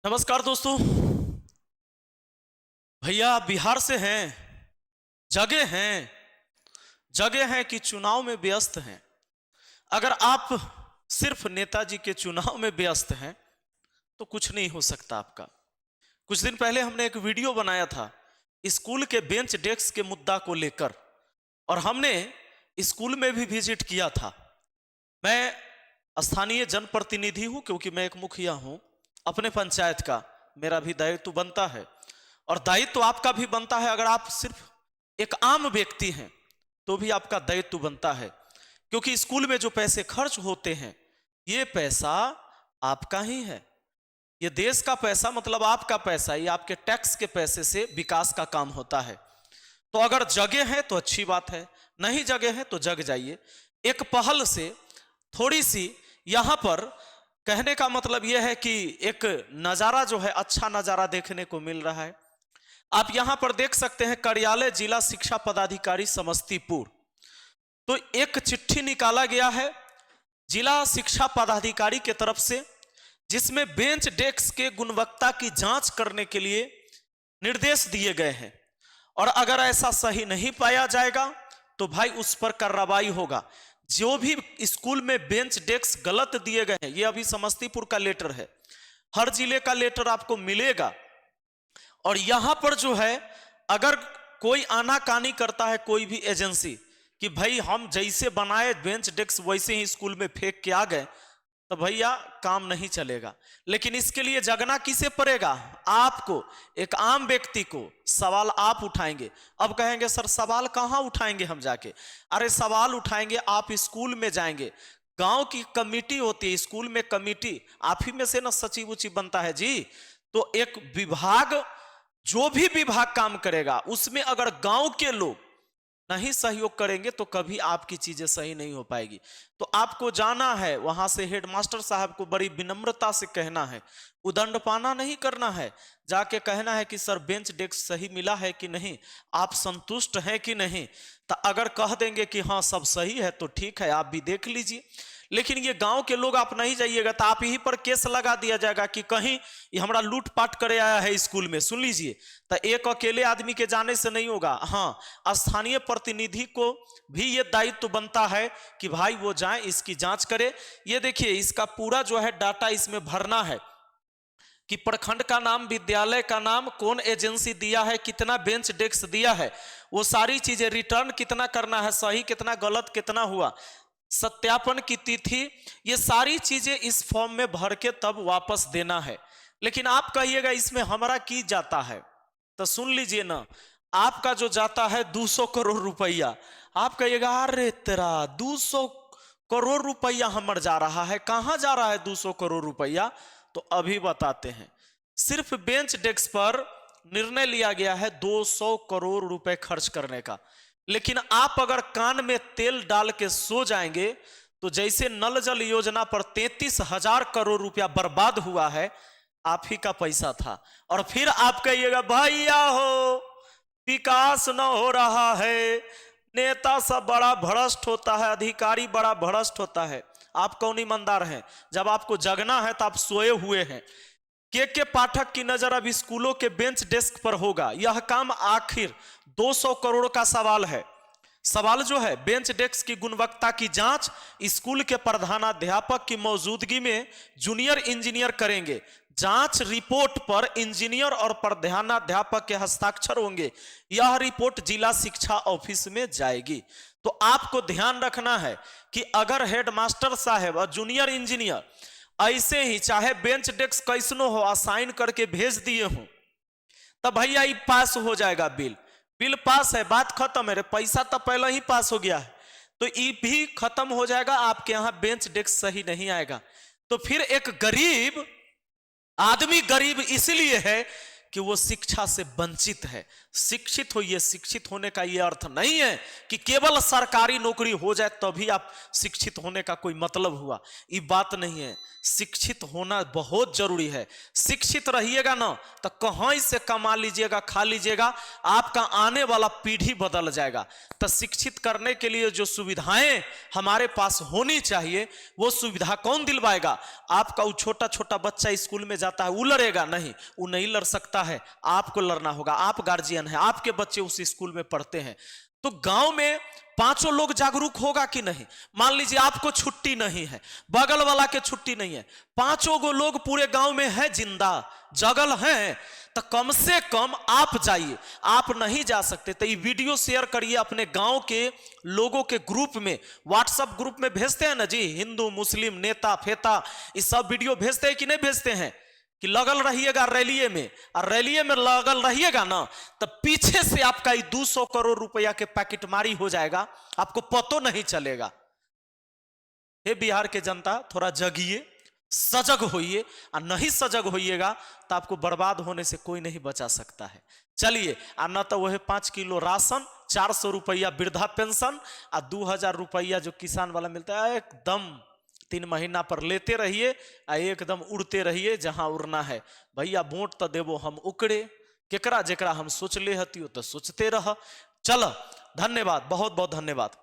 नमस्कार दोस्तों। भैया बिहार से हैं, जगह हैं कि चुनाव में व्यस्त हैं। अगर आप सिर्फ नेताजी के चुनाव में व्यस्त हैं तो कुछ नहीं हो सकता आपका। कुछ दिन पहले हमने एक वीडियो बनाया था स्कूल के बेंच डेस्क के मुद्दा को लेकर, और हमने स्कूल में भी विजिट किया था। मैं स्थानीय जनप्रतिनिधि हूं, क्योंकि मैं एक मुखिया हूं अपने पंचायत का। मेरा भी दायित्व बनता है और दायित्व आपका भी बनता है। अगर आप सिर्फ एक आम व्यक्ति हैं तो भी आपका दायित्व बनता है, क्योंकि स्कूल में जो पैसे खर्च होते हैं ये पैसा आपका ही है। ये देश का पैसा, मतलब आपका पैसा, ये आपके टैक्स के पैसे से विकास का काम होता है। तो अगर जगह है तो अच्छी बात है, नहीं जगह है तो जग जाइए। एक पहल से थोड़ी सी यहां पर कहने का मतलब यह है कि एक नजारा जो है, अच्छा नजारा देखने को मिल रहा है। आप यहां पर देख सकते हैं कार्यालय जिला शिक्षा पदाधिकारी समस्तीपुर। तो एक चिट्ठी निकाला गया है जिला शिक्षा पदाधिकारी के तरफ से, जिसमें बेंच डेस्क के गुणवत्ता की जांच करने के लिए निर्देश दिए गए हैं, और अगर ऐसा सही नहीं पाया जाएगा तो भाई उस पर कार्रवाई होगा। जो भी स्कूल में बेंच डेस्क गलत दिए गए हैं, ये अभी समस्तीपुर का लेटर है, हर जिले का लेटर आपको मिलेगा। और यहां पर जो है, अगर कोई आनाकानी करता है कोई भी एजेंसी कि भाई हम जैसे बनाए बेंच डेस्क वैसे ही स्कूल में फेंक के आ गए, तो भैया काम नहीं चलेगा। लेकिन इसके लिए जगना किसे पड़ेगा? आपको, एक आम व्यक्ति को। सवाल आप उठाएंगे। अब कहेंगे सर सवाल कहां उठाएंगे हम जाके? अरे सवाल उठाएंगे, आप स्कूल में जाएंगे, गांव की कमेटी होती है, स्कूल में कमेटी, आप ही में से ना सचिव उचिव बनता है जी। तो एक विभाग, जो भी विभाग काम करेगा उसमें अगर गांव के लोग नहीं सहयोग करेंगे तो कभी आपकी चीजें सही नहीं हो पाएगी। तो आपको जाना है वहां से, हेडमास्टर साहब को बड़ी विनम्रता से कहना है, उदंडपाना नहीं करना है, जाके कहना है कि सर बेंच डेस्क सही मिला है कि नहीं, आप संतुष्ट हैं कि नहीं। तो अगर कह देंगे कि हाँ सब सही है तो ठीक है, आप भी देख लीजिए। लेकिन ये गांव के लोग आप नहीं जाइएगा तो आप यहीं पर केस लगा दिया जाएगा कि कहीं ये हमारा लूटपाट करे आया है स्कूल में। सुन लीजिए, तो एक अकेले आदमी के जाने से नहीं होगा। हाँ, स्थानीय प्रतिनिधि को भी ये दायित्व बनता है कि भाई वो जाए, इसकी जांच करे। ये देखिए, इसका पूरा जो है डाटा इसमें भरना है कि प्रखंड का नाम, विद्यालय का नाम, कौन एजेंसी दिया है, कितना बेंच डेस्क दिया है, वो सारी चीजें, रिटर्न कितना करना है, सही कितना, गलत कितना हुआ, सत्यापन की तिथि, ये सारी चीजें इस फॉर्म में भर के तब वापस देना है। लेकिन आप कहिएगा इसमें हमारा की जाता है, तो सुन लीजिए ना, आपका जो जाता है 200 करोड़ रुपया। आप कहिएगा अरे तेरा 200 करोड़ रुपया हमर जा रहा है, कहां जा रहा है 200 करोड़ रुपया? तो अभी बताते हैं। सिर्फ बेंच डेस्क पर निर्णय लिया गया है 200 करोड़ रुपए खर्च करने का। लेकिन आप अगर कान में तेल डाल के सो जाएंगे तो जैसे नल जल योजना पर 33,000 करोड़ रुपया बर्बाद हुआ है, आप ही का पैसा था। और फिर आप कहिएगा भैया हो विकास न हो रहा है, नेता सब बड़ा भ्रष्ट होता है, अधिकारी बड़ा भ्रष्ट होता है। आप कौन ईमानदार हैं? जब आपको जगना है तो आप सोए हुए हैं। के पाठक की नजर अब स्कूलों के बेंच डेस्क पर होगा। यह काम आखिर 200 करोड़ का सवाल है। सवाल जो है, बेंच डेस्क की गुणवत्ता की जांच स्कूल के प्रधानाध्यापक की मौजूदगी में जूनियर इंजीनियर करेंगे। जांच रिपोर्ट पर इंजीनियर और प्रधानाध्यापक के हस्ताक्षर होंगे। यह रिपोर्ट जिला शिक्षा ऑफिस में जाएगी। तो आपको ध्यान रखना है कि अगर हेडमास्टर साहब और जूनियर इंजीनियर ऐसे ही चाहे बेंच डेस्क कैसनो हो असाइन करके भेज दिए हो, तब भैया ये पास हो जाएगा। बिल पास है, बात खत्म है। रे पैसा तो पहले ही पास हो गया है, तो ये भी खत्म हो जाएगा। आपके यहां बेंच डेस्क सही नहीं आएगा। तो फिर एक गरीब आदमी गरीब इसलिए है कि वो शिक्षा से वंचित है। शिक्षित होइए। शिक्षित होने का ये अर्थ नहीं है कि केवल सरकारी नौकरी हो जाए तभी आप शिक्षित होने का कोई मतलब हुआ, ये बात नहीं है। शिक्षित होना बहुत जरूरी है। शिक्षित रहिएगा ना तो कहीं से कमा लीजिएगा, खा लीजिएगा, आपका आने वाला पीढ़ी बदल जाएगा। तो शिक्षित करने के लिए जो सुविधाएं हमारे पास होनी चाहिए वो सुविधा कौन दिलवाएगा? आपका वो छोटा छोटा बच्चा स्कूल में जाता है, वो लड़ेगा नहीं, वो नहीं लड़ सकता है, आपको लड़ना होगा। आप गार्जियन हैं, आपके बच्चे उस स्कूल में पढ़ते हैं, तो गांव में पांचों लोग जागरूक होगा कि नहीं? मान लीजिए आपको छुट्टी नहीं है, बगल वाला के छुट्टी नहीं है, पांचों गो लोग पूरे गांव में है, जिंदा जगल हैं, तो कम से कम आप जाइए। आप नहीं जा सकते तो ये वीडियो शेयर करिए अपने गांव के लोगों के ग्रुप में, व्हाट्सएप ग्रुप में भेजते हैं ना जी, हिंदू मुस्लिम नेता फेता, ये सब वीडियो भेजते हैं कि नहीं भेजते हैं? कि लगल रहिएगा रैलिये में, और रैलिये में लगल रहिएगा ना तो पीछे से आपका 200 करोड़ रुपया के पैकेटमारी हो जाएगा, आपको पतो नहीं चलेगा। हे बिहार के जनता, थोड़ा जगिए, सजग होइए, और नहीं सजग होइएगा तो आपको बर्बाद होने से कोई नहीं बचा सकता है। चलिए, और न तो वह 5 किलो राशन, 400 रुपया वृद्धा पेंशन, और 2000 रुपया जो किसान वाला मिलता है, एकदम 3 महीना पर लेते रहिए, एकदम उड़ते रहिए जहां उड़ना है। भैया वोट तो देवो हम उकड़े, केकरा जेकरा हम सोच ले हती तो सोचते रह। चलो, धन्यवाद, बहुत बहुत धन्यवाद।